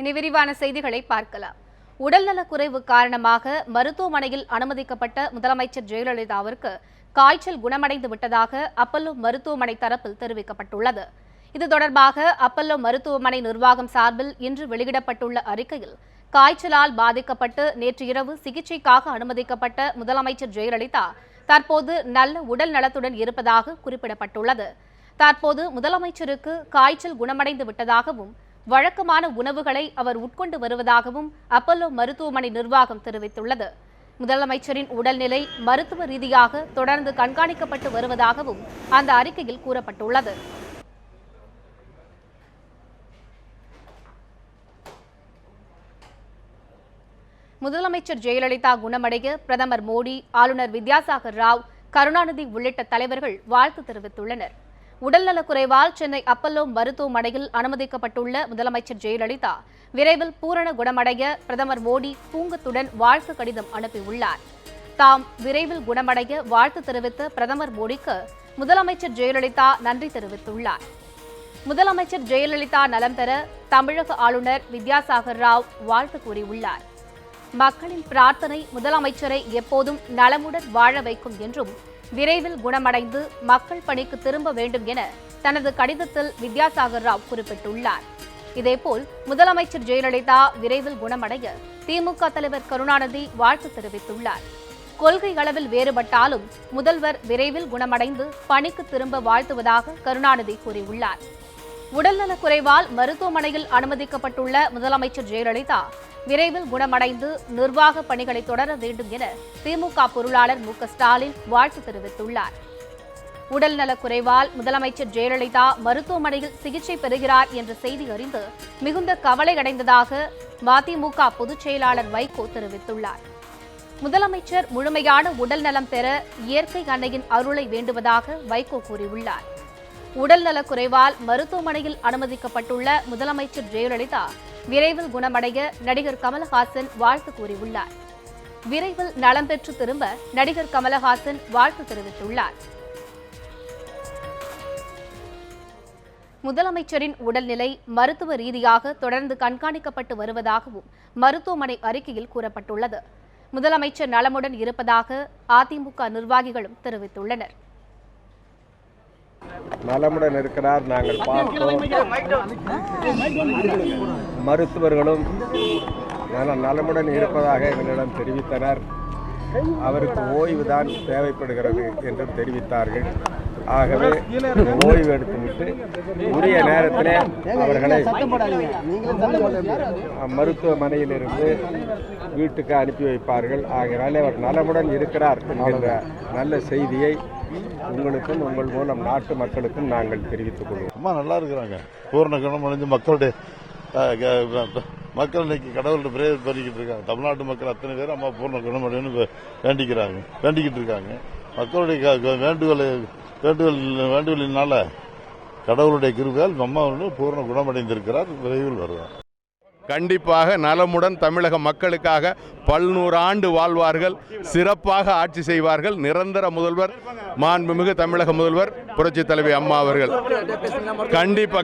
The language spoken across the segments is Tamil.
இனி விரிவான செய்திகளை பார்க்கலாம். உடல்நலக்குறைவு காரணமாக மருத்துவமனையில் அனுமதிக்கப்பட்ட முதலமைச்சர் ஜெயலலிதாவிற்கு காய்ச்சல் குணமடைந்து விட்டதாக அப்பல்லோ மருத்துவமனை தரப்பில் தெரிவிக்கப்பட்டுள்ளது. இது தொடர்பாக அப்பல்லோ மருத்துவமனை நிர்வாகம் சார்பில் இன்று வெளியிடப்பட்டுள்ள அறிக்கையில், காய்ச்சலால் பாதிக்கப்பட்டு நேற்று இரவு சிகிச்சைக்காக அனுமதிக்கப்பட்ட முதலமைச்சர் ஜெயலலிதா தற்போது நல்ல உடல் நலத்துடன் இருப்பதாக குறிப்பிடப்பட்டுள்ளது. தற்போது முதலமைச்சருக்கு காய்ச்சல் குணமடைந்து விட்டதாகவும் வழக்கமான உணவுகளை அவர் உட்கொண்டு வருவதாகவும் அப்பல்லோ மருத்துவமனை நிர்வாகம் தெரிவித்துள்ளது. முதலமைச்சரின் உடல்நிலை மருத்துவ ரீதியாக தொடர்ந்து கண்காணிக்கப்பட்டு வருவதாகவும் அந்த அறிக்கையில் கூறப்பட்டுள்ளது. முதலமைச்சர் ஜெயலலிதா குணமடைய பிரதமர் மோடி, ஆளுநர் வித்யாசாகர் ராவ், கருணாநிதி உள்ளிட்ட தலைவர்கள் வாழ்த்து தெரிவித்துள்ளனர். உடல்நலக்குறைவால் சென்னை அப்பல்லோ மருத்துவமனையில் அனுமதிக்கப்பட்டுள்ள முதலமைச்சர் ஜெயலலிதா விரைவில் பூரண குணமடைய பிரதமர் மோடி பூங்கத்துடன் வாழ்த்து கடிதம் அனுப்பியுள்ளார். தாம் விரைவில் குணமடைய வாழ்த்து தெரிவித்த பிரதமர் மோடிக்கு முதலமைச்சர் ஜெயலலிதா நன்றி தெரிவித்துள்ளார். முதலமைச்சர் ஜெயலலிதா நலம் பெற தமிழக ஆளுநர் வித்யாசாகர் ராவ் வாழ்த்து கூறியுள்ளார். மக்களின் பிரார்த்தனை முதலமைச்சரை எப்போதும் நலமுடன் வாழ வைக்கும் என்றும், விரைவில் குணமடைந்து மக்கள் பணிக்கு திரும்ப வேண்டும் என தனது கடிதத்தில் வித்யாசாகர் ராவ் குறிப்பிட்டுள்ளார். இதேபோல் முதலமைச்சர் ஜெயலலிதா விரைவில் குணமடைய திமுக தலைவர் கருணாநிதி வாழ்த்து தெரிவித்துள்ளார். கொள்கை அளவில் வேறுபட்டாலும் முதல்வர் விரைவில் குணமடைந்து பணிக்கு திரும்ப வாழ்த்துவதாக கருணாநிதி கூறியுள்ளார். உடல்நலக்குறைவால் மருத்துவமனையில் அனுமதிக்கப்பட்டுள்ள முதலமைச்சர் ஜெயலலிதா விரைவில் குணமடைந்து நிர்வாக பணிகளை தொடர வேண்டும் என திமுக பொருளாளர் மு.க.ஸ்டாலின் வாழ்த்து தெரிவித்துள்ளார். உடல்நலக்குறைவால் முதலமைச்சர் ஜெயலலிதா மருத்துவமனையில் சிகிச்சை பெறுகிறார் என்ற செய்தி அறிந்து மிகுந்த கவலையடைந்ததாக மதிமுக பொதுச் செயலாளர் வைகோ தெரிவித்துள்ளார். முதலமைச்சர் முழுமையான உடல்நலம் பெற இயற்கை அன்னையின் அருளை வேண்டுவதாக வைகோ கூறியுள்ளார். உடல்நலக்குறைவால் மருத்துவமனையில் அனுமதிக்கப்பட்டுள்ள முதலமைச்சர் ஜெயலலிதா விரைவில் குணமடைய நடிகர் கமலஹாசன் வாழ்த்து கூறியுள்ளார். விரைவில் நலம் பெற்று திரும்ப நடிகர் கமலஹாசன் வாழ்த்து தெரிவித்துள்ளார். முதலமைச்சரின் உடல்நிலை மருத்துவ ரீதியாக தொடர்ந்து கண்காணிக்கப்பட்டு வருவதாகவும் மருத்துவமனை அறிக்கையில் கூறப்பட்டுள்ளது. முதலமைச்சர் நலமுடன் இருப்பதாக அதிமுக நிர்வாகிகளும் தெரிவித்துள்ளனர். நலமுடன் இருக்கிறார், நாங்கள் பார்த்தோம். மருத்துவர்களும் நலமுடன் இருப்பதாக எங்களிடம் தெரிவித்தனர். அவருக்கு ஓய்வுதான் தேவைப்படுகிறது என்று தெரிவித்தார்கள். ஆகவே ஓய்வு எடுத்துவிட்டு உரிய நேரத்திலே அவர்களை மருத்துவமனையிலிருந்து வீட்டுக்கு அனுப்பி வைப்பார்கள். ஆகையாலே அவர் நலமுடன் இருக்கிறார் என்கின்ற நல்ல செய்தியை உங்களுக்கும் உங்கள் மூலம் நாட்டு மக்களுக்கும் நாங்கள் தெரிவித்துக் கொள்வோம். அம்மா நல்லா இருக்கிறாங்க, பூர்ண குணமடைந்து மக்கள் இன்னைக்கு கடவுள்கிட்ட பிரேயர் பண்ணிக்கிட்டு இருக்காங்க. தமிழ்நாட்டு மக்கள் அத்தனை பேர் அம்மா பூர்ண குணமடைன்னு வேண்டிக்கிட்டு இருக்காங்க. மக்களுடைய வேண்டுதலினால கடவுளுடைய கிருபையால் அம்மா பூர்ண குணமடைந்திருக்கிறார், விரைவில் வருவார். கண்டிப்பாக நலமுடன் தமிழக மக்களுக்காக 100 ஆண்டு வாழ்வார்கள், சிறப்பாக ஆட்சி செய்வார்கள். நிரந்தர முதல்வர் மாண்புமிகு தமிழக முதல்வர் புரட்சித் தலைவி அம்மா அவர்கள்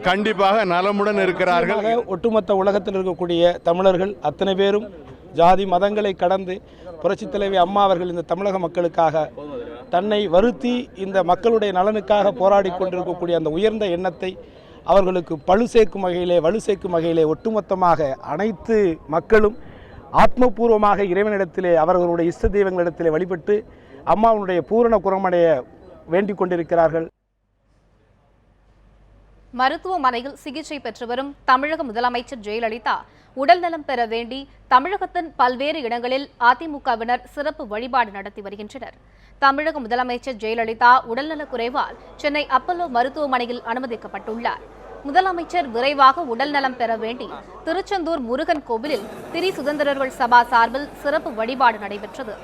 கண்டிப்பாக நலமுடன் இருக்கிறார்கள். ஒட்டுமொத்த உலகத்தில் இருக்கக்கூடிய தமிழர்கள் அத்தனை பேரும் ஜாதி மதங்களை கடந்து புரட்சித் தலைவி அம்மா அவர்கள் இந்த தமிழக மக்களுக்காக தன்னை வருத்தி இந்த மக்களுடைய நலனுக்காக போராடி கொண்டிருக்கக்கூடிய அந்த உயர்ந்த எண்ணத்தை அவர்களுக்கு வலு சேர்க்கும் வகையிலே ஒட்டுமொத்தமாக அனைத்து மக்களும் ஆத்மபூர்வமாக இறைவனிடத்திலே அவர்களுடைய இஷ்ட தெய்வங்களிடத்திலே வழிபட்டு அம்மாவுடைய பூரண குணமடைய வேண்டிக் கொண்டிருக்கிறார்கள். மருத்துவமனையில் சிகிச்சை பெற்று வரும் தமிழக முதலமைச்சர் ஜெயலலிதா உடல்நலம் பெற வேண்டி தமிழகத்தின் பல்வேறு இடங்களில் அதிமுகவினர் சிறப்பு வழிபாடு நடத்தி வருகின்றனர். தமிழக முதலமைச்சர் ஜெயலலிதா உடல்நலக்குறைவால் சென்னை அப்பல்லோ மருத்துவமனையில் அனுமதிக்கப்பட்டுள்ளார். முதலமைச்சர் விரைவாக உடல்நலம் பெற வேண்டி திருச்செந்தூர் முருகன் கோவிலில் திரி சுதந்திரர்கள் சபா சார்பில் சிறப்பு வழிபாடு நடைபெற்றது.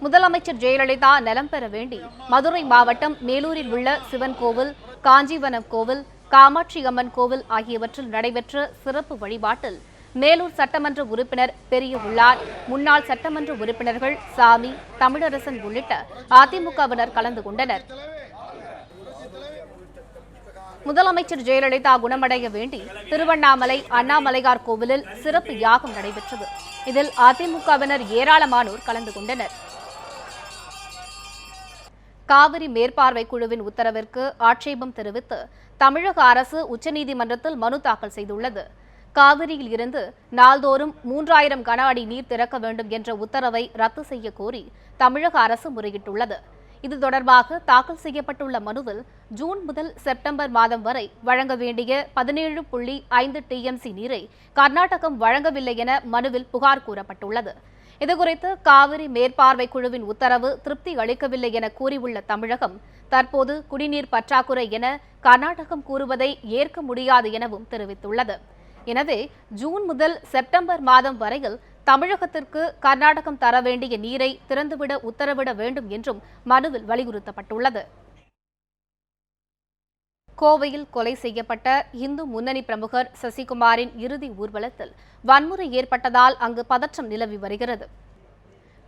முதலமைச்சர் ஜெயலலிதா நலம் பெற வேண்டி மதுரை மாவட்டம் மேலூரில் உள்ள சிவன் கோவில், காஞ்சிவனம் கோவில், காமாட்சி அம்மன் கோவில் ஆகியவற்றில் நடைபெற்ற சிறப்பு வழிபாட்டில் மேலூர் சட்டமன்ற உறுப்பினர் பெரிய உள்ளார், முன்னாள் சட்டமன்ற உறுப்பினர்கள் சாமி, தமிழரசன் உள்ளிட்ட அதிமுகவினர் கலந்து கொண்டனர். முதலமைச்சர் ஜெயலலிதா குணமடைய வேண்டி திருவண்ணாமலை அண்ணாமலையார் கோவிலில் சிறப்பு யாகம் நடைபெற்றது. இதில் அதிமுகவினர் ஏராளமானோர் கலந்து கொண்டனர். காவிரி மேற்பார்வை குழுவின் உத்தரவிற்கு ஆட்சேபம் தெரிவித்து தமிழக அரசு உச்சநீதிமன்றத்தில் மனு தாக்கல் செய்துள்ளது. காவிரியில் இருந்து நாள்தோறும் 3000 கன அடி நீர் திறக்க வேண்டும் என்ற உத்தரவை ரத்து செய்ய கோரி தமிழக அரசு முறையிட்டுள்ளது. இது தொடர்பாக தாக்கல் செய்யப்பட்டுள்ள மனுவில் ஜூன் முதல் செப்டம்பர் மாதம் வரை வழங்க வேண்டிய 17.5 TMC நீரை கர்நாடகம் வழங்கவில்லை என மனுவில் புகார் கூறப்பட்டுள்ளது. இதுகுறித்து காவிரி மேற்பார்வை குழுவின் உத்தரவு திருப்தி அளிக்கவில்லை என கூறியுள்ள தமிழகம் தற்போது குடிநீர் பற்றாக்குறை என கர்நாடகம் கூறுவதை ஏற்க முடியாது எனவும் தெரிவித்துள்ளது. எனவே ஜூன் முதல் செப்டம்பர் மாதம் வரையில் தமிழகத்திற்கு கர்நாடகம் தர வேண்டிய நீரை திறந்துவிட உத்தரவிட வேண்டும் என்றும் மனுவில் வலியுறுத்தப்பட்டுள்ளது. கோவையில் கொலை செய்யப்பட்ட இந்து முன்னணி பிரமுகர் சசிகுமாரின் இறுதி ஊர்வலத்தில் வன்முறை ஏற்பட்டதால் அங்கு பதற்றம் நிலவி வருகிறது.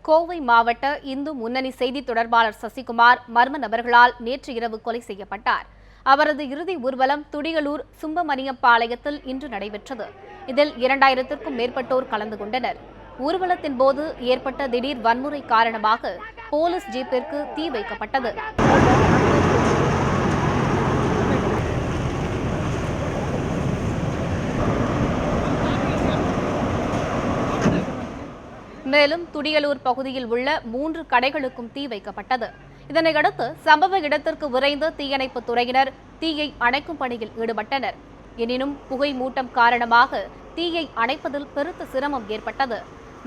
கோவை மாவட்ட இந்து முன்னணி செய்தி தொடர்பாளர் சசிகுமார் மர்ம நபர்களால் நேற்று இரவு கொலை செய்யப்பட்டார். அவரது இறுதி ஊர்வலம் துடியலூர் சும்பமணியம்பாளையத்தில் இன்று நடைபெற்றது. இதில் 2000க்கும் மேற்பட்டோர் கலந்து கொண்டனர். ஊர்வலத்தின் போது ஏற்பட்ட திடீர் வன்முறை காரணமாக போலீஸ் ஜீப்பிற்கு தீ வைக்கப்பட்டது. மேலும் துடியலூர் பகுதியில் உள்ள 3 கடைகளுக்கும் தீ வைக்கப்பட்டது. இதனையடுத்து சம்பவ இடத்திற்கு விரைந்த தீயணைப்பு துறையினர் தீயை அணைக்கும் பணியில் ஈடுபட்டனர். எனினும் புகை மூட்டம் காரணமாக தீயை அணைப்பதில் பெருத்த சிரமம் ஏற்பட்டது.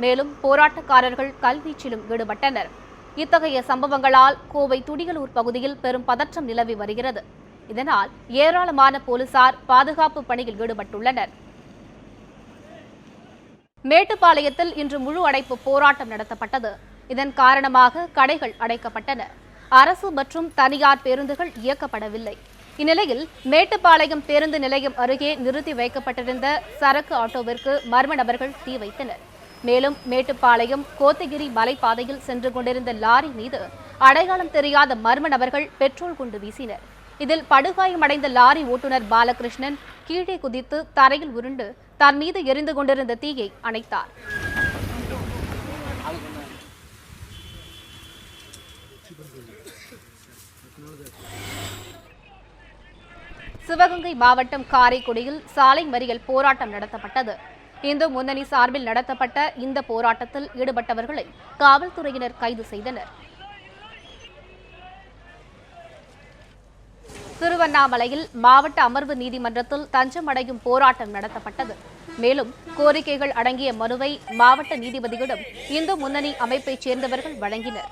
மேலும் போராட்டக்காரர்கள் கல்வீச்சிலும் ஈடுபட்டனர். இத்தகைய சம்பவங்களால் கோவை துடியலூர் பகுதியில் பெரும் பதற்றம் நிலவி வருகிறது. இதனால் ஏராளமான போலீசார் பாதுகாப்பு பணியில் ஈடுபட்டுள்ளனர். மேட்டுப்பாளையத்தில் இன்று முழு அடைப்பு போராட்டம் நடத்தப்பட்டது. இதன் காரணமாக கடைகள் அடைக்கப்பட்டன. அரசு மற்றும் தனியார் பேருந்துகள் இயக்கப்படவில்லை. இந்நிலையில் மேட்டுப்பாளையம் பேருந்து நிலையம் அருகே நிறுத்தி வைக்கப்பட்டிருந்த சரக்கு ஆட்டோவிற்கு மர்ம நபர்கள் தீ வைத்தனர். மேலும் மேட்டுப்பாளையம் கோத்தகிரி மலைப்பாதையில் சென்று கொண்டிருந்த லாரி மீது அடையாளம் தெரியாத மர்ம நபர்கள் பெட்ரோல் குண்டு வீசினர். இதில் படுகாயமடைந்த லாரி ஓட்டுநர் பாலகிருஷ்ணன் கீழே குதித்து தரையில் உருண்டு தன் மீது எரிந்து கொண்டிருந்த தீயை அணைத்தார். சிவகங்கை மாவட்டம் காரைக்குடியில் சாலை மறியல் போராட்டம் நடத்தப்பட்டது. இந்து முன்னணி சார்பில் நடத்தப்பட்ட இந்த போராட்டத்தில் ஈடுபட்டவர்களை காவல்துறையினர் கைது செய்தனர். திருவண்ணாமலையில் மாவட்ட அமர்வு நீதிமன்றத்தில் தஞ்சம் அடையும் போராட்டம் நடத்தப்பட்டது. மேலும் கோரிக்கைகள் அடங்கிய மனுவை மாவட்ட நீதிபதியிடம் இந்து முன்னணி அமைப்பைச் சேர்ந்தவர்கள் வழங்கினர்.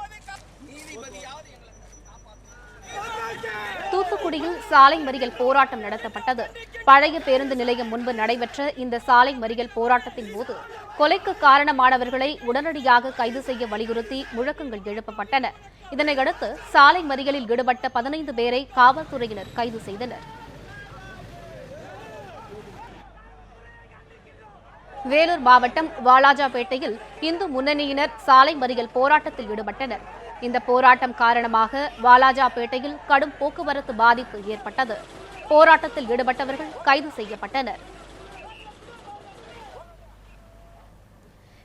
தூத்துக்குடியில் சாலை மறியல் போராட்டம் நடத்தப்பட்டது. பழைய பேருந்து நிலையம் முன்பு நடைபெற்ற இந்த சாலை மறியல் போராட்டத்தின் போது கொலைக்கு காரணமானவர்களை உடனடியாக கைது செய்ய வலியுறுத்தி முழக்கங்கள் எழுப்பப்பட்டன. இதனையடுத்து சாலை மறியலில் ஈடுபட்ட 15 பேரை காவல்துறையினர் கைது செய்தனர். வேலூர் மாவட்டம் வாலாஜாபேட்டையில் இந்து முன்னணியினர் சாலை மறியல் போராட்டத்தில் ஈடுபட்டனர். இந்த போராட்டம் காரணமாக வாலாஜாபேட்டையில் கடும் போக்குவரத்து பாதிப்பு ஏற்பட்டது. போராட்டத்தில் ஈடுபட்டவர்கள் கைது செய்யப்பட்டனர்.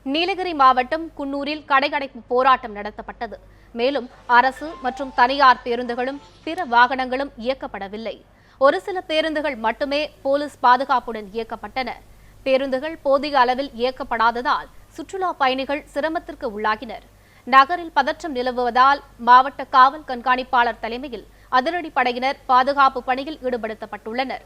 நீலகிரி மாவட்டம் குன்னூரில் கடையடைப்பு போராட்டம் நடத்தப்பட்டது. மேலும் அரசு மற்றும் தனியார் பேருந்துகளும் பிற வாகனங்களும் இயக்கப்படவில்லை. ஒரு சில பேருந்துகள் மட்டுமே போலீஸ் பாதுகாப்புடன் இயக்கப்பட்டன. பேருந்துகள் போதிய அளவில் இயக்கப்படாததால் சுற்றுலா பயணிகள் சிரமத்திற்கு உள்ளாகினர். நகரில் பதற்றம் நிலவுவதால் மாவட்ட காவல் கண்காணிப்பாளர் தலைமையில் அதிரடி படையினர் பாதுகாப்பு பணியில் ஈடுபடுத்தப்பட்டுள்ளனர்.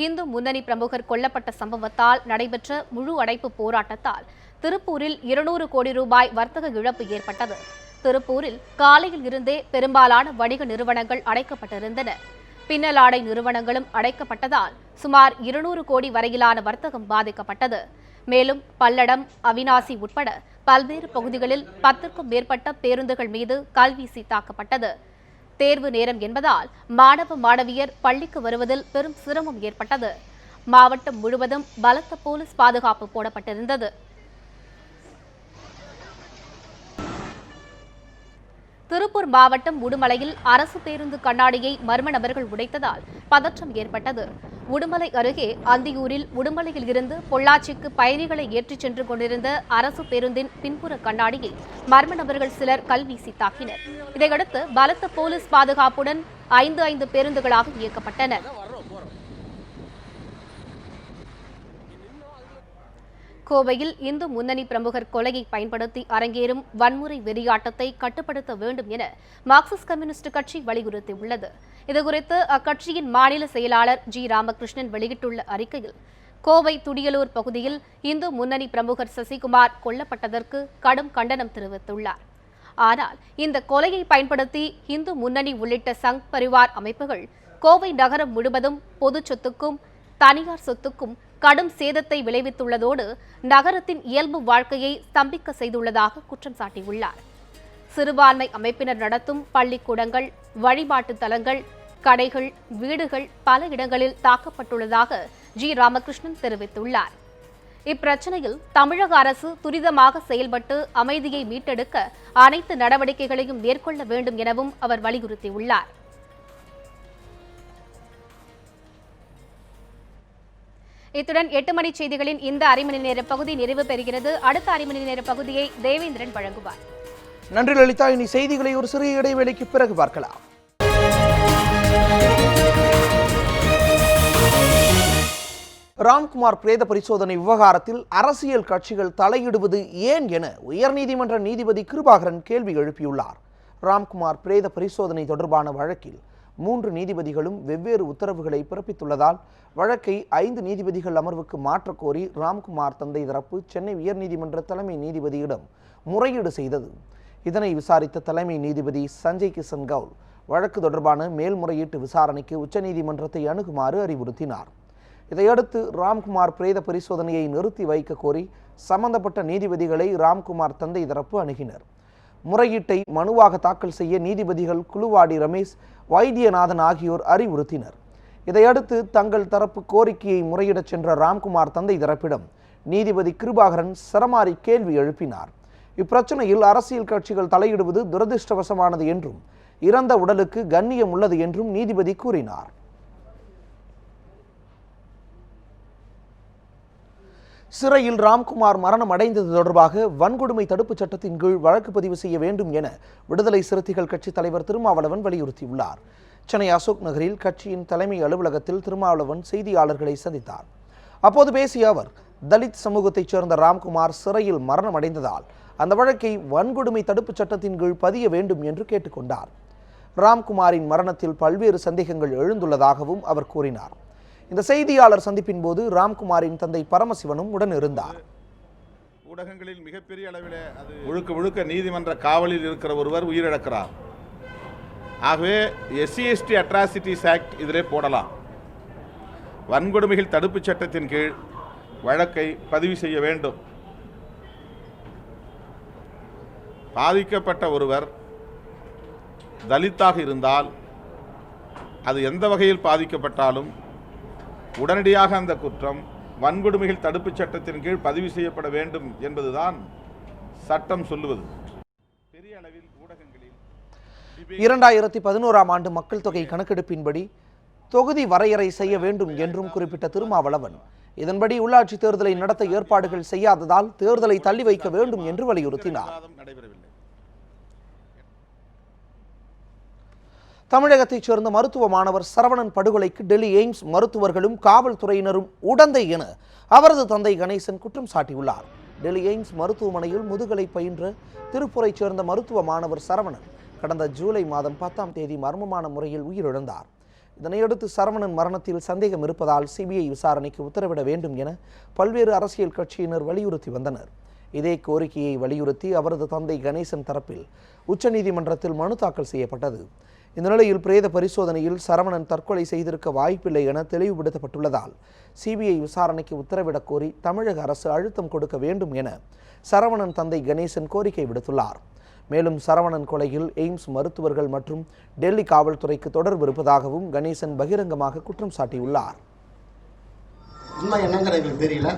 இந்து முன்னணி பிரமுகர் கொல்லப்பட்ட சம்பவத்தால் நடைபெற்ற முழு அடைப்பு போராட்டத்தால் திருப்பூரில் 200 கோடி ரூபாய் வர்த்தக இழப்பு ஏற்பட்டது. திருப்பூரில் காலையில் இருந்தே பெரும்பாலான வணிக நிறுவனங்கள் அடைக்கப்பட்டிருந்தன. பின்னலாடை நிறுவனங்களும் அடைக்கப்பட்டதால் சுமார் 200 கோடி வரையிலான வர்த்தகம் பாதிக்கப்பட்டது. மேலும் பல்லடம், அவிநாசி உட்பட பல்வேறு பகுதிகளில் 10க்கும் மேற்பட்ட பேருந்துகள் மீது கல்வீசி தாக்கப்பட்டது. தேர்வு நேரம் என்பதால் மாணவ மாணவியர் பள்ளிக்கு வருவதில் பெரும் சிரமம் ஏற்பட்டது. மாவட்டம் முழுவதும் பலத்த போலீஸ் பாதுகாப்பு போடப்பட்டிருந்தது. திருப்பூர் மாவட்டம் உடுமலையில் அரசு பேருந்து கண்ணாடியை மர்ம நபர்கள் உடைத்ததால் பதற்றம் ஏற்பட்டது. உடுமலை அருகே அந்தியூரில் உடுமலையில் இருந்து பொள்ளாச்சிக்கு பயணிகளை ஏற்றிச் சென்று கொண்டிருந்த அரசு பேருந்தின் பின்புற கண்ணாடியை மர்ம நபர்கள் சிலர் கல்வீசி தாக்கினர். இதையடுத்து பலத்த போலீஸ் பாதுகாப்புடன் 5 பேருந்துகளாக இயக்கப்பட்டன. கோவையில் இந்து முன்னணி பிரமுகர் கொலையை பயன்படுத்தி அரங்கேறும் வன்முறை வெறியாட்டத்தை கட்டுப்படுத்த வேண்டும் என மார்க்சிஸ்ட் கம்யூனிஸ்ட் கட்சி வலியுறுத்தியுள்ளது. இதுகுறித்து அக்கட்சியின் மாநில செயலாளர் ஜி. ராமகிருஷ்ணன் வெளியிட்டுள்ள அறிக்கையில், கோவை துடியலூர் பகுதியில் இந்து முன்னணி பிரமுகர் சசிகுமார் கொல்லப்பட்டதற்கு கடும் கண்டனம் தெரிவித்துள்ளார். ஆனால் இந்த கொலையை பயன்படுத்தி இந்து முன்னணி உள்ளிட்ட சங் பரிவார் அமைப்புகள் கோவை நகரம் முழுவதும் பொது சொத்துக்கும் தனியார் சொத்துக்கும் கடும் சேதத்தை விளைவித்துள்ளதோடு நகரத்தின் இயல்பு வாழ்க்கையை ஸ்தம்பிக்க செய்துள்ளதாக குற்றம் சாட்டியுள்ளார். சிறுபான்மை அமைப்பினர் நடத்தும் பள்ளிக்கூடங்கள், வழிபாட்டு தலங்கள், கடைகள், வீடுகள் பல இடங்களில் தாக்கப்பட்டுள்ளதாக ஜி. ராமகிருஷ்ணன் தெரிவித்துள்ளார். இப்பிரச்சனையில் தமிழக அரசு துரிதமாக செயல்பட்டு அமைதியை மீட்டெடுக்க அனைத்து நடவடிக்கைகளையும் மேற்கொள்ள வேண்டும் எனவும் அவர் வலியுறுத்தியுள்ளார். இத்துடன் 8 மணி செய்திகளின் இந்த அரை மணி நேர பகுதி நிறைவு பெறுகிறது. அடுத்த அரை மணி நேர பகுதியை தேவேந்திரன் வழங்குவார். நன்றி லலிதா. இனி செய்திகளை ஒரு சிறிய இடைவேளைக்கு பிறகு பார்க்கலாம். ராம்குமார் பிரேத பரிசோதனை விவகாரத்தில் அரசியல் கட்சிகள் தலையிடுவது ஏன் என உயர்நீதிமன்ற நீதிபதி கிருபாகரன் கேள்வி எழுப்பியுள்ளார். ராம்குமார் பிரேத பரிசோதனை தொடர்பான வழக்கில் 3 நீதிபதிகளும் வெவ்வேறு உத்தரவுகளை பிறப்பித்துள்ளதால் வழக்கை 5 நீதிபதிகள் அமர்வுக்கு மாற்றக் கோரி ராம்குமார் தந்தை தரப்பு சென்னை உயர்நீதிமன்ற தலைமை நீதிபதியிடம் முறையீடு செய்தது. இதனை விசாரித்த தலைமை நீதிபதி சஞ்சய் கிஷன் கவுல் வழக்கு தொடர்பான மேல்முறையீட்டு விசாரணைக்கு உச்சநீதிமன்றத்தை அணுகுமாறு அறிவுறுத்தினார். இதையடுத்து ராம்குமார் பிரேத பரிசோதனையை நிறுத்தி வைக்க கோரி சம்பந்தப்பட்ட நீதிபதிகளை ராம்குமார் தந்தை தரப்பு அணுகினர். முறையீட்டை மனுவாக தாக்கல் செய்ய நீதிபதிகள் குலுவாடி ரமேஷ், வைத்தியநாதன் ஆகியோர் அறிவுறுத்தினர். இதையடுத்து தங்கள் தரப்பு கோரிக்கையை முறையிடச் சென்ற ராம்குமார் தந்தை தரப்பிடம் நீதிபதி கிருபாகரன் சரமாரி கேள்வி எழுப்பினார். இப்பிரச்சனையில் அரசியல் கட்சிகள் தலையிடுவது துரதிருஷ்டவசமானது என்றும் இறந்த உடலுக்கு கண்ணியம் உள்ளது என்றும் நீதிபதி கூறினார். சிறையில் ராம்குமார் மரணம் அடைந்தது தொடர்பாக வன்கொடுமை தடுப்புச் சட்டத்தின் கீழ் வழக்கு பதிவு செய்ய வேண்டும் என விடுதலை சிறுத்தைகள் கட்சி தலைவர் திருமாவளவன் வலியுறுத்தியுள்ளார். சென்னை அசோக் நகரில் கட்சியின் தலைமை அலுவலகத்தில் திருமாவளவன் செய்தியாளர்களை சந்தித்தார். அப்போது பேசிய அவர், தலித் சமூகத்தைச் சேர்ந்த ராம்குமார் சிறையில் மரணம் அடைந்ததால் அந்த வழக்கை வன்கொடுமை தடுப்புச் சட்டத்தின் கீழ் பதிய வேண்டும் என்று கேட்டுக்கொண்டார். ராம்குமாரின் மரணத்தில் பல்வேறு சந்தேகங்கள் எழுந்துள்ளதாகவும் அவர் கூறினார். இந்த செய்தியாளர் சந்திப்பின் போது ராம்குமாரின் தந்தை பரமசிவனும் உடன் இருந்தார். ஊடகங்களில் மிகப்பெரிய அளவில் அது முழுக்க நீதிமன்ற காவலில் இருக்கிற ஒருவர் உயிரிழக்கிறார். ஆகவே SC/ST அட்ராசிட்டிஸ் ஆக்ட் இதிலே போடலாம். வன்கொடுமைகள் தடுப்புச் சட்டத்தின் கீழ் வழக்கை பதிவு செய்ய வேண்டும். பாதிக்கப்பட்ட ஒருவர் தலித்தாக இருந்தால் அது எந்த வகையில் பாதிக்கப்பட்டாலும் உடனடியாக அந்த குற்றம் வன்கொடுமைகள் தடுப்புச் சட்டத்தின் கீழ் பதிவு செய்யப்பட வேண்டும் என்பதுதான் சட்டம் சொல்லுவது. பெரிய அளவில் ஊடகங்களில் 2011ஆம் ஆண்டு மக்கள் தொகை கணக்கெடுப்பின்படி தொகுதி வரையறை செய்ய வேண்டும் என்றும் குறிப்பிட்ட திருமாவளவன், இதன்படி உள்ளாட்சி தேர்தலை நடத்த ஏற்பாடுகள் செய்யாததால் தேர்தலை தள்ளி வைக்க வேண்டும் என்று வலியுறுத்தினார். தமிழகத்தைச் சேர்ந்த மருத்துவ மாணவர் சரவணன் படுகொலைக்கு டெல்லி எய்ம்ஸ் மருத்துவர்களும் காவல்துறையினரும் உடந்தை என அவரது தந்தை கணேசன் குற்றம் சாட்டியுள்ளார். டெல்லி எய்ம்ஸ் மருத்துவமனையில் முதுகலை பயின்ற திருப்பூரைச் சேர்ந்த மருத்துவ மாணவர் சரவணன் கடந்த ஜூலை மாதம் 10ஆம் தேதி மர்மமான முறையில் உயிரிழந்தார். இதனையடுத்து சரவணன் மரணத்தில் சந்தேகம் இருப்பதால் CBI விசாரணைக்கு உத்தரவிட வேண்டும் என பல்வேறு அரசியல் கட்சியினர் வலியுறுத்தி வந்தனர். இதே கோரிக்கையை வலியுறுத்தி அவரது தந்தை கணேசன் தரப்பில் உச்சநீதிமன்றத்தில் மனு தாக்கல் செய்யப்பட்டது. இந்த நிலையில் பிரேத பரிசோதனையில் சரவணன் தற்கொலை செய்திருக்க வாய்ப்பில்லை என தெளிவுபடுத்தப்பட்டுள்ளதால் CBI விசாரணைக்கு உத்தரவிடக் கோரி தமிழக அரசு அழுத்தம் கொடுக்க வேண்டும் என சரவணன் தந்தை கணேசன் கோரிக்கை விடுத்துள்ளார். மேலும் சரவணன் கொலையில் எய்ம்ஸ் மருத்துவர்கள் மற்றும் டெல்லி காவல்துறைக்கு தொடர்பு இருப்பதாகவும் கணேசன் பகிரங்கமாக குற்றம் சாட்டியுள்ளார். உண்மை என்னங்கிறது தெரியல,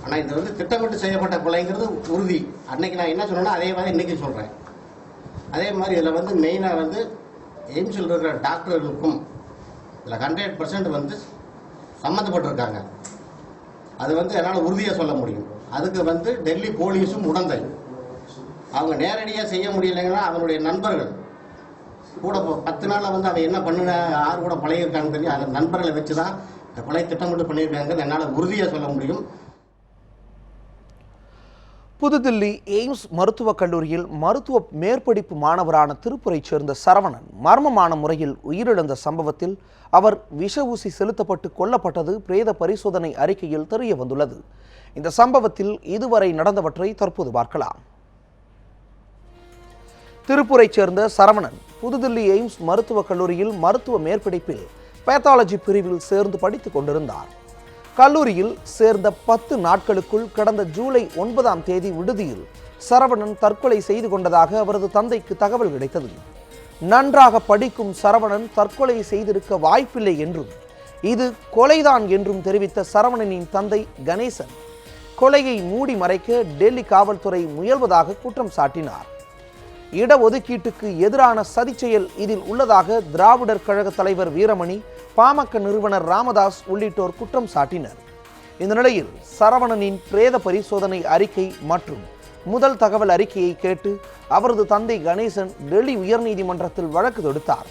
ஆனால் இது திட்டமிட்டு செய்யப்பட்ட கொலைங்கிறது உறுதி. அன்னைக்கு நான் என்ன சொன்னேன்னா அதே மாதிரி இன்னைக்கு சொல்றேன். அதே மாதிரி இதில் வந்து மெயினாக வந்து எய்ம்ஸில் இருக்கிற டாக்டர்களுக்கும் இதில் 100% வந்து சம்மந்தப்பட்டிருக்காங்க. அது வந்து என்னால் உறுதியாக சொல்ல முடியும். அதுக்கு வந்து டெல்லி போலீஸும் உடந்தை. அவங்க நேரடியாக செய்ய முடியலைங்கன்னா அவனுடைய நண்பர்கள் கூட 10 நாளில் வந்து அவன் என்ன பண்ணுன யார் கூட பழகிருக்கான்னு தெரியும். அந்த நண்பர்களை வச்சு தான் இந்த கொலை திட்டமிட்டு பண்ணியிருக்காங்க என்னால் உறுதியாக சொல்ல முடியும். புதுதில்லி எய்ம்ஸ் மருத்துவக் கல்லூரியில் மருத்துவ மேற்படிப்பு மாணவரான திருப்பூரைச் சேர்ந்த சரவணன் மர்மமான முறையில் உயிரிழந்த சம்பவத்தில் அவர் விஷ ஊசி செலுத்தப்பட்டு கொல்லப்பட்டது பிரேத பரிசோதனை அறிக்கையில் தெரிய வந்துள்ளது. இந்த சம்பவத்தில் இதுவரை நடந்தவற்றை தற்போது பார்க்கலாம். திருப்பூரைச் சேர்ந்த சரவணன் புதுதில்லி எய்ம்ஸ் மருத்துவக் கல்லூரியில் மருத்துவ மேற்படிப்பில் பேத்தாலஜி பிரிவில் சேர்ந்து படித்துக் கொண்டிருந்தார். கல்லூரியில் சேர்ந்த 10 நாட்களுக்குள் கடந்த ஜூலை 9ஆம் தேதி விடுதியில் சரவணன் தற்கொலை செய்து கொண்டதாக அவரது தந்தைக்கு தகவல் கிடைத்தது. நன்றாக படிக்கும் சரவணன் தற்கொலை செய்திருக்க வாய்ப்பில்லை என்றும் இது கொலைதான் என்றும் தெரிவித்த சரவணனின் தந்தை கணேசன் கொலையை மூடி மறைக்க டெல்லி காவல்துறை முயல்வதாக குற்றம் சாட்டினார். இடஒதுக்கீட்டுக்கு எதிரான சதிச்செயல் இதில் உள்ளதாக திராவிடர் கழக தலைவர் வீரமணி, பாமக நிறுவனர் ராமதாஸ் உள்ளிட்டோர் குற்றம் சாட்டினர். இந்த நிலையில் சரவணனின் பிரேத பரிசோதனை அறிக்கை மற்றும் முதல் தகவல் அறிக்கையை கேட்டு அவரது தந்தை கணேசன் டெல்லி உயர்நீதிமன்றத்தில் வழக்கு தொடுத்தார்.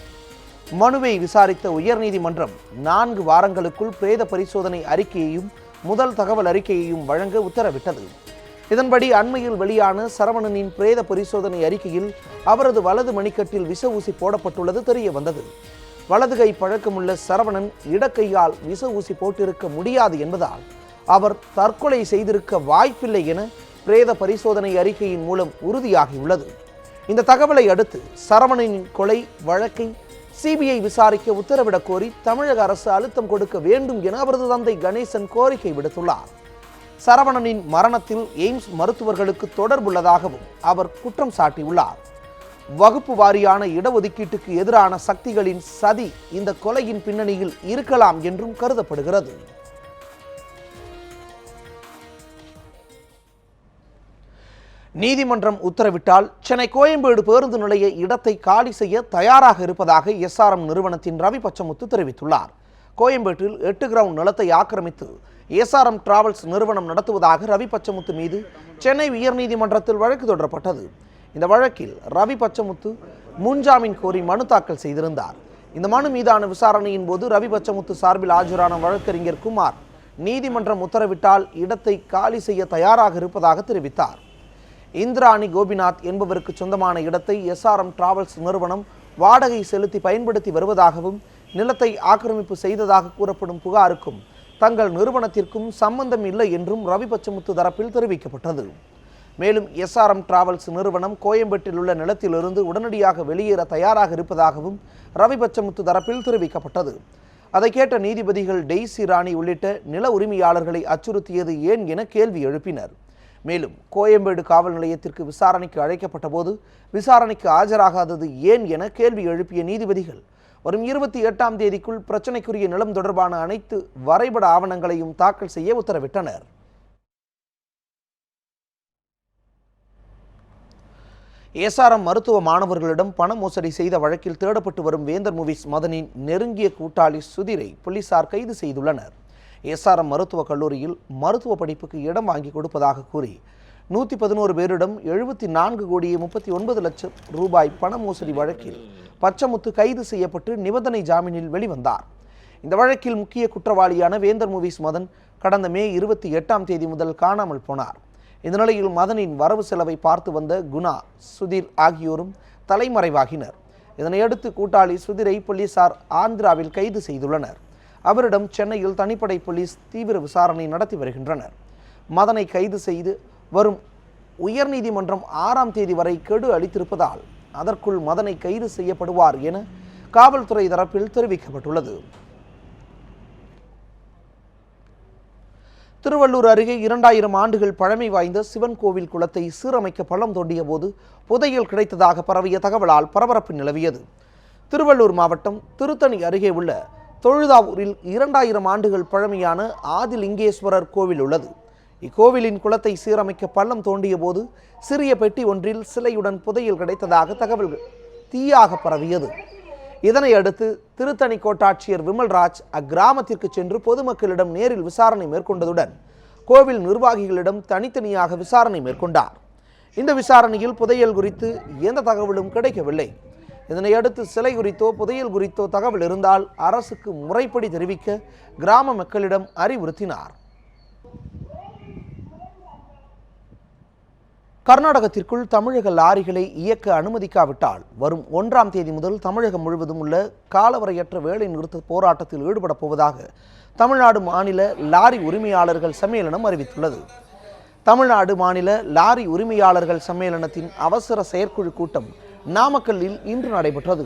மனுவை விசாரித்த உயர்நீதிமன்றம் 4 வாரங்களுக்குள் பிரேத பரிசோதனை அறிக்கையையும் முதல் தகவல் அறிக்கையையும் வழங்க உத்தரவிட்டது. இதன்படி அண்மையில் வெளியான சரவணனின் பிரேத பரிசோதனை அறிக்கையில் அவரது வலது மணிக்கட்டில் விஷ ஊசி போடப்பட்டுள்ளது தெரிய வந்தது. வலது கை பழக்கமுள்ள சரவணன் இடக்கையால் விஷ ஊசி போட்டிருக்க முடியாது என்பதால் அவர் தற்கொலை செய்திருக்க வாய்ப்பில்லை என பிரேத பரிசோதனை அறிக்கையின் மூலம் உறுதியாகியுள்ளது. இந்த தகவலை அடுத்து சரவணனின் கொலை வழக்கை சிபிஐ விசாரிக்க உத்தரவிடக் கோரி தமிழக அரசு அழுத்தம் கொடுக்க வேண்டும் என அவரது தந்தை கணேசன் கோரிக்கை விடுத்துள்ளார். சரவணனின் மரணத்தில் எய்ம்ஸ் மருத்துவர்களுக்கு தொடர்புள்ளதாகவும் அவர் குற்றம் சாட்டியுள்ளார். வகுப்பு வாரியான இடஒதுக்கீட்டுக்கு எதிரான சக்திகளின் சதி இந்த கொலையின் பின்னணியில் இருக்கலாம் என்றும் கருதப்படுகிறது. நீதிமன்றம் உத்தரவிட்டால் சென்னை கோயம்பேடு பேருந்து நிலைய இடத்தை காலி செய்ய தயாராக இருப்பதாக எஸ்ஆர்எம் நிறுவனத்தின் ரவி பச்சமுத்து தெரிவித்துள்ளார். கோயம்பேட்டில் 8 கிரவுண்ட் நிலத்தை ஆக்கிரமித்து எஸ்ஆர்எம் டிராவல்ஸ் நிறுவனம் நடத்துவதாக ரவி பச்சமுத்து மீது சென்னை உயர்நீதிமன்றத்தில் வழக்கு தொடரப்பட்டது. இந்த வழக்கில் ரவி பச்சமுத்து முன்ஜாமீன் கோரி மனு தாக்கல் செய்திருந்தார். இந்த மனு மீதான விசாரணையின் போது ரவி பச்சமுத்து சார்பில் ஆஜரான வழக்கறிஞர் குமார் நீதிமன்றம் உத்தரவிட்டால் இடத்தை காலி செய்ய தயாராக இருப்பதாக தெரிவித்தார். இந்திராணி கோபிநாத் என்பவருக்கு சொந்தமான இடத்தை எஸ்ஆர்எம் டிராவல்ஸ் நிறுவனம் வாடகை செலுத்தி பயன்படுத்தி வருவதாகவும் நிலத்தை ஆக்கிரமிப்பு செய்ததாக கூறப்படும் புகாருக்கும் தங்கள் நிறுவனத்திற்கும் சம்பந்தம் இல்லை என்றும் ரவி பச்சமுத்து தரப்பில் தெரிவிக்கப்பட்டது. மேலும் எஸ்ஆர்எம் டிராவல்ஸ் நிறுவனம் கோயம்பேட்டில் உள்ள நிலத்திலிருந்து உடனடியாக வெளியேற தயாராக இருப்பதாகவும் ரவி பச்சமுத்து தரப்பில் தெரிவிக்கப்பட்டது. அதை கேட்ட நீதிபதிகள் டெய்சி ராணி உள்ளிட்ட நில உரிமையாளர்களை அச்சுறுத்தியது ஏன் என கேள்வி எழுப்பினர். மேலும் கோயம்பேடு காவல் நிலையத்திற்கு விசாரணைக்கு அழைக்கப்பட்ட போது விசாரணைக்கு ஆஜராகாதது ஏன் என கேள்வி எழுப்பிய நீதிபதிகள் வரும் 28ஆம் தேதிக்குள் பிரச்சினைக்குரிய நிலம் தொடர்பான அனைத்து வரைபட ஆவணங்களையும் தாக்கல் செய்ய உத்தரவிட்டனர். எஸ்ஆர்எம் மருத்துவ மாணவர்களிடம் பண மோசடி செய்த வழக்கில் தேடப்பட்டு வரும் வேந்தர் மூவிஸ் மதனின் நெருங்கிய கூட்டாளி சுதிரை போலீசார் கைது செய்துள்ளனர். எஸ்ஆர்எம் மருத்துவக் கல்லூரியில் மருத்துவ படிப்புக்கு இடம் வாங்கி கொடுப்பதாக கூறி 111 பேரிடம் 74,39,00,000 ரூபாய் பண மோசடி வழக்கில் பச்சமுத்து கைது செய்யப்பட்டு நிபந்தனை ஜாமீனில் வெளிவந்தார். இந்த வழக்கில் முக்கிய குற்றவாளியான வேந்தர் மூவிஸ் மதன் கடந்த மே 28ஆம் தேதி முதல் காணாமல் போனார். இந்த நிலையில் மதனின் வரவு செலவை பார்த்து வந்த குணா, சுதீர் ஆகியோரும் தலைமறைவாகினர். இதனையடுத்து கூட்டாளி சுதிரை போலீசார் ஆந்திராவில் கைது செய்துள்ளனர். அவரிடம் சென்னையில் தனிப்படை போலீஸ் தீவிர விசாரணை நடத்தி வருகின்றனர். மதனை கைது செய்து வரும் உயர்நீதிமன்றம் 6ஆம் தேதி வரை கெடு அளித்திருப்பதால் அதற்குள் மதனை கைது செய்யப்படுவார் என காவல்துறை தரப்பில் தெரிவிக்கப்பட்டுள்ளது. திருவள்ளூர் அருகே 2000 ஆண்டுகள் பழமை வாய்ந்த சிவன் கோவில் குளத்தை சீரமைக்க பள்ளம் தோண்டிய போது புதையல் கிடைத்ததாக பரவிய தகவலால் பரபரப்பு நிலவியது. திருவள்ளூர் மாவட்டம் திருத்தணி அருகே உள்ள தொழுதாவூரில் 2000 ஆண்டுகள் பழமையான ஆதிலிங்கேஸ்வரர் கோவில் உள்ளது. இக்கோவிலின் குளத்தை சீரமைக்க பள்ளம் தோண்டிய போது சிறிய பெட்டி ஒன்றில் சிலையுடன் புதையல் கிடைத்ததாக தகவல்கள் தீயாக பரவியது. இதனை அடுத்து திருத்தணி கோட்டாட்சியர் விமல்ராஜ் அக்கிராமத்திற்கு சென்று பொதுமக்களிடம் நேரில் விசாரணை மேற்கொண்டதுடன் கோவில் நிர்வாகிகளிடம் தனித்தனியாக விசாரணை மேற்கொண்டார். இந்த விசாரணையில் புதையல் குறித்து எந்த தகவலும் கிடைக்கவில்லை. இதனையடுத்து சிலை குறித்தோ புதையல் குறித்தோ தகவல் இருந்தால் அரசுக்கு முறைப்படி தெரிவிக்க கிராம மக்களிடம் அறிவுறுத்தினார். கர்நாடகத்திற்குள் தமிழக லாரிகளை இயக்க அனுமதிக்காவிட்டால் வரும் 1ஆம் தேதி முதல் தமிழகம் முழுவதும் உள்ள காலவரையற்ற வேலை நிறுத்த போராட்டத்தில் ஈடுபடப் போவதாக தமிழ்நாடு மாநில லாரி உரிமையாளர்கள் சம்மேளனம் அறிவித்துள்ளது. தமிழ்நாடு மாநில லாரி உரிமையாளர்கள் சம்மேளனத்தின் அவசர செயற்குழு கூட்டம் நாமக்கல்லில் இன்று நடைபெற்றது.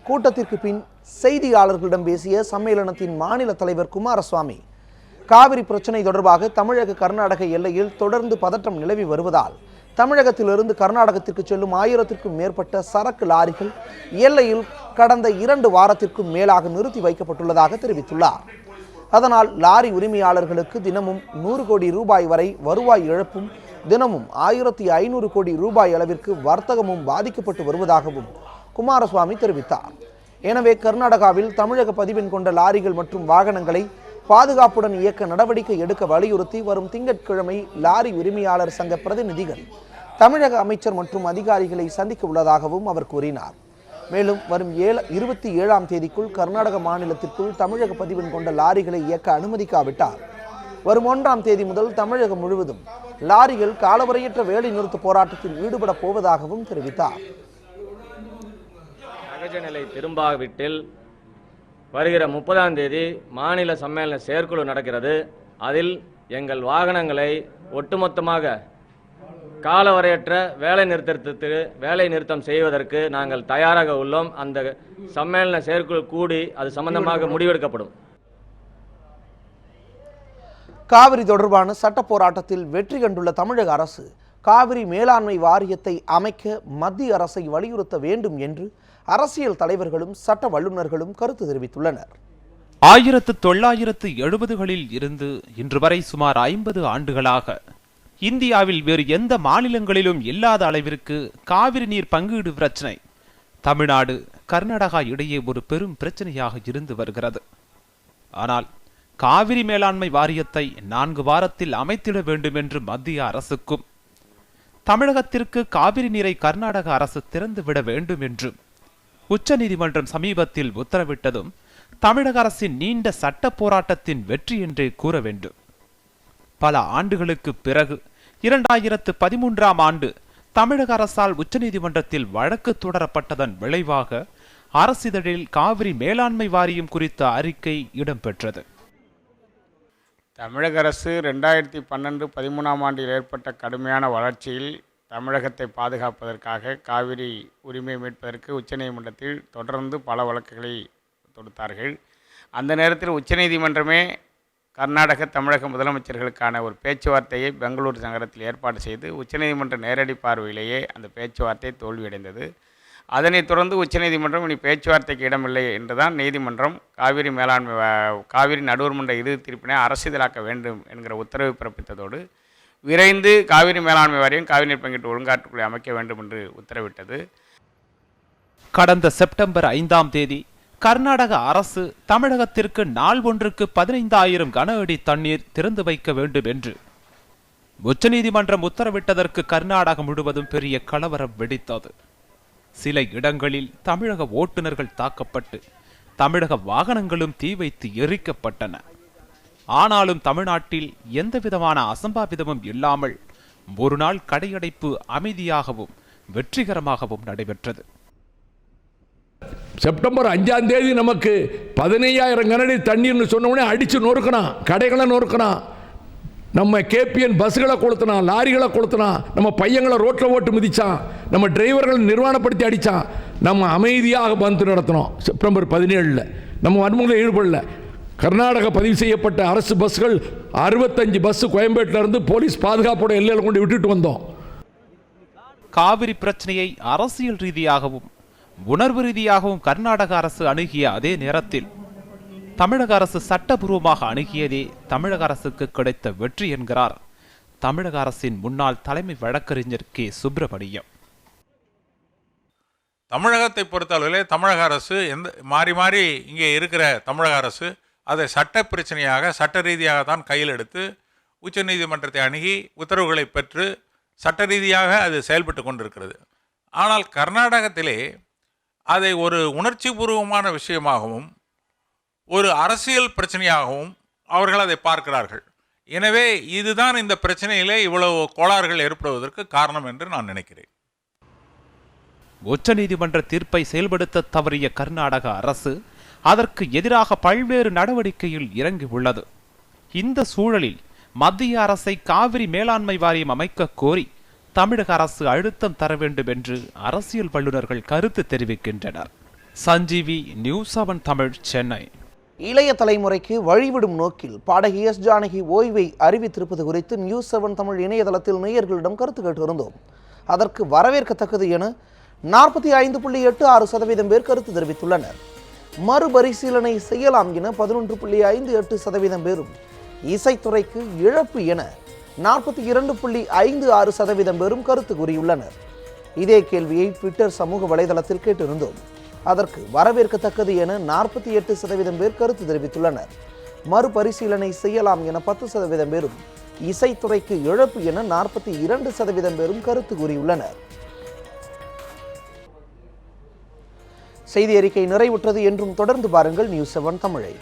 கூட்டத்திற்கு பின் செய்தியாளர்களிடம் பேசிய சம்மேளனத்தின் மாநில தலைவர் குமாரசுவாமி, காவிரி பிரச்சினை தொடர்பாக தமிழக கர்நாடக எல்லையில் தொடர்ந்து பதற்றம் நிலவி வருவதால் தமிழகத்திலிருந்து கர்நாடகத்திற்கு செல்லும் 1000க்கும் மேற்பட்ட சரக்கு லாரிகள் எல்லையில் கடந்த 2 வாரத்திற்கும் மேலாக நிறுத்தி வைக்கப்பட்டுள்ளதாக தெரிவித்துள்ளார். அதனால் லாரி உரிமையாளர்களுக்கு தினமும் 100 கோடி ரூபாய் வரை வருவாய் இழப்பும் தினமும் 1500 கோடி ரூபாய் அளவிற்கு வர்த்தகமும் பாதிக்கப்பட்டு வருவதாகவும் குமாரசுவாமி தெரிவித்தார். எனவே கர்நாடகாவில் தமிழக பதிவெண் கொண்ட லாரிகள் மற்றும் வாகனங்களை பாதுகாப்புடன் இயக்க நடவடிக்கை எடுக்க வலியுறுத்தி வரும் திங்கட்கிழமை லாரி உரிமையாளர் சங்க பிரதிநிதிகள் தமிழக அமைச்சர் மற்றும் அதிகாரிகளை சந்திக்க உள்ளதாகவும் அவர் கூறினார். மேலும் வரும் 27ஆம் தேதிக்குள் கர்நாடக மாநிலத்திற்குள் தமிழக பதிவெண் கொண்ட லாரிகளை இயக்க அனுமதிக்காவிட்டால் வரும் 1ஆம் தேதி முதல் தமிழகம் முழுவதும் லாரிகள் காலவரையற்ற வேலை நிறுத்த போராட்டத்தில் ஈடுபட போவதாகவும் தெரிவித்தார். சகஜ நிலை திரும்பாவிட்டில் வருகிற 30ஆம் தேதி மாநில சம்மேளன செயற்குழு நடக்கிறது. அதில் எங்கள் வாகனங்களை ஒட்டுமொத்தமாக காலவரையற்ற வேலை நிறுத்தம் செய்வதற்கு நாங்கள் தயாராக உள்ளோம். அந்த சம்மேளன செயற்குழு கூடி அது சம்பந்தமாக முடிவெடுக்கப்படும். காவிரி தொடர்பான சட்ட போராட்டத்தில் வெற்றி கண்டுள்ள தமிழக அரசு காவிரி மேலாண்மை வாரியத்தை அமைக்க மத்திய அரசை வலியுறுத்த வேண்டும் என்று அரசியல் தலைவர்களும் சட்ட வல்லுநர்களும் கருத்து தெரிவித்துள்ளனர். 1970களில் இருந்து இன்று வரை சுமார் 50 ஆண்டுகளாக இந்தியாவில் வேறு எந்த மாநிலங்களிலும் இல்லாத அளவிற்கு காவிரி நீர் பங்கீடு பிரச்சனை தமிழ்நாடு கர்நாடகா இடையே ஒரு பெரும் பிரச்சனையாக இருந்து வருகிறது. ஆனால் காவிரி மேலாண்மை வாரியத்தை 4 வாரத்தில் அமைத்திட வேண்டும் என்று மத்திய அரசுக்கும் தமிழகத்திற்கு காவிரி நீரை கர்நாடக அரசு திறந்துவிட வேண்டும் என்றும் உச்சநீதிமன்றம் சமீபத்தில் உத்தரவிட்டதும் தமிழக அரசின் நீண்ட சட்ட போராட்டத்தின் வெற்றி என்றே கூற வேண்டும். பல ஆண்டுகளுக்கு பிறகு 2013ஆம் ஆண்டு தமிழக அரசால் உச்சநீதிமன்றத்தில் வழக்கு தொடரப்பட்டதன் விளைவாக அரசிதழில் காவிரி மேலாண்மை வாரியம் குறித்த அறிக்கை இடம்பெற்றது. தமிழக அரசு 2012-13ஆம் ஆண்டில் ஏற்பட்ட கடுமையான வளர்ச்சியில் தமிழகத்தை பாதுகாப்பதற்காக காவிரி உரிமை மீட்பதற்கு உச்சநீதிமன்றத்தில் தொடர்ந்து பல வழக்குகளை தொடுத்தார்கள். அந்த நேரத்தில் உச்சநீதிமன்றமே கர்நாடக தமிழக முதலமைச்சர்களுக்கான ஒரு பேச்சுவார்த்தையை பெங்களூர் நகரத்தில் ஏற்பாடு செய்து உச்சநீதிமன்ற நேரடி பார்வையிலேயே அந்த பேச்சுவார்த்தை தோல்வியடைந்தது. அதனைத் தொடர்ந்து உச்சநீதிமன்றம் இனி பேச்சுவார்த்தைக்கு இடமில்லை என்றுதான் நீதிமன்றம் காவிரி நடுவர்மன்ற இறுதி தீர்ப்பினை அரசியலாக்க வேண்டும் என்கிற உத்தரவு பிறப்பித்ததோடு விரைந்து காவிரி மேலாண்மை வாரியம் காவிரி நீர் பங்கீட்டு ஒழுங்காற்றுக்குழு அமைக்க வேண்டும் என்று உத்தரவிட்டது. கடந்த செப்டம்பர் 5ஆம் தேதி கர்நாடக அரசு தமிழகத்திற்கு நாள் ஒன்றுக்கு 15,000 கன அடி தண்ணீர் திறந்து வைக்க வேண்டும் என்று உச்சநீதிமன்றம் உத்தரவிட்டதற்கு கர்நாடகம் முழுவதும் பெரிய கலவரம் வெடித்தது. சில இடங்களில் தமிழக ஓட்டுநர்கள் தாக்கப்பட்டு தமிழக வாகனங்களும் தீ வைத்து எரிக்கப்பட்டன. ஆனாலும் தமிழ்நாட்டில் எந்தவிதமான அசம்பாவிதமும் இல்லாமல் ஒரு நாள் கடையடைப்பு அமைதியாகவும் வெற்றிகரமாகவும் நடைபெற்றது. செப்டம்பர் 5ஆம் தேதி நமக்கு 15,000 கனஅடி தண்ணீர்னு சொன்ன உடனே அடிச்சு நொறுக்கணும், கடைகளை நொறுக்கணும், நம்ம கேபிஎன் பஸ்களை கொளுத்தினான், லாரிகளை கொளுத்தினான், நம்ம பையங்களை ரோட்டில் ஓட்டு மிதிச்சான், நம்ம டிரைவர்களை நிர்வாணப்படுத்தி அடித்தான். நம்ம அமைதியாக பந்து நடத்தினோம். செப்டம்பர் 17 நம்ம வன்முறையில் ஈடுபடல. கர்நாடக பதிவு செய்யப்பட்ட அரசு பஸ்கள் 65 பஸ் கோயம்பேட்டில் இருந்து போலீஸ் பாதுகாப்போட எல்லையில் கொண்டு விட்டுட்டு வந்தோம். காவிரி பிரச்சனையை அரசியல் ரீதியாகவும் உணர்வு ரீதியாகவும் கர்நாடக அரசு அணுகிய அதே நேரத்தில் தமிழக அரசு சட்டபூர்வமாக அணுகியதே தமிழக அரசுக்கு கிடைத்த வெற்றி என்கிறார் தமிழக அரசின் முன்னாள் தலைமை வழக்கறிஞர் கே சுப்பிரமணியம். தமிழகத்தை பொறுத்தளவிலே தமிழக அரசு மாறி மாறி இங்கே இருக்கிற தமிழக அரசு அதை சட்ட பிரச்சனையாக சட்ட ரீதியாக தான் கையில் எடுத்து உச்சநீதிமன்றத்தை அணுகி உத்தரவுகளை பெற்று சட்ட ரீதியாக அது செயல்பட்டு கொண்டிருக்கிறது. ஆனால் கர்நாடகத்திலே அதை ஒரு உணர்ச்சி பூர்வமான விஷயமாகவும் ஒரு அரசியல் பிரச்சனையாகவும் அவர்கள் அதை பார்க்கிறார்கள். எனவே இதுதான் இந்த பிரச்சனையிலே இவ்வளவு கோளாறுகள் ஏற்படுவதற்கு காரணம் என்று நான் நினைக்கிறேன். உச்சநீதிமன்ற தீர்ப்பை செயல்படுத்த தவறிய கர்நாடக அரசு அதற்கு எதிராக பல்வேறு நடவடிக்கையில் இறங்கியுள்ளது. இந்த சூழலில் மத்திய அரசை காவிரி மேலாண்மை வாரியம் அமைக்க கோரி தமிழக அரசு அழுத்தம் தர வேண்டும் என்று அரசியல் வல்லுநர்கள் கருத்து தெரிவிக்கின்றனர். சஞ்சீவி, நியூஸ் 7 தமிழ், சென்னை. இளைய தலைமுறைக்கு வழிவிடும் நோக்கில் பாடகி எஸ் ஜானகி ஓய்வை அறிவித்திருப்பது குறித்து நியூஸ் 7 தமிழ் இணையதளத்தில் நேயர்களிடம் கருத்து கேட்டிருந்தோம். அதற்கு வரவேற்கத்தக்கது என 45.86% பேர் கருத்து தெரிவித்துள்ளனர். மறுபரிசீலனை செய்யலாம் என 11.58% பேரும், இசைத்துறைக்கு இழப்பு என 42.56% பேரும் கருத்து கூறியுள்ளனர். இதே கேள்வியை ட்விட்டர் சமூக வலைதளத்தில் கேட்டிருந்தோம். அதற்கு வரவேற்கத்தக்கது என 48% பேர் கருத்து தெரிவித்துள்ளனர். மறுபரிசீலனை செய்யலாம் என 10% பேரும், இசைத்துறைக்கு இழப்பு என 42% பேரும் கருத்து கூறியுள்ளனர். செய்தி அறிக்கை நிறைவுற்றது. என்றும் தொடர்ந்து பாருங்கள் நியூஸ் 7 தமிழை.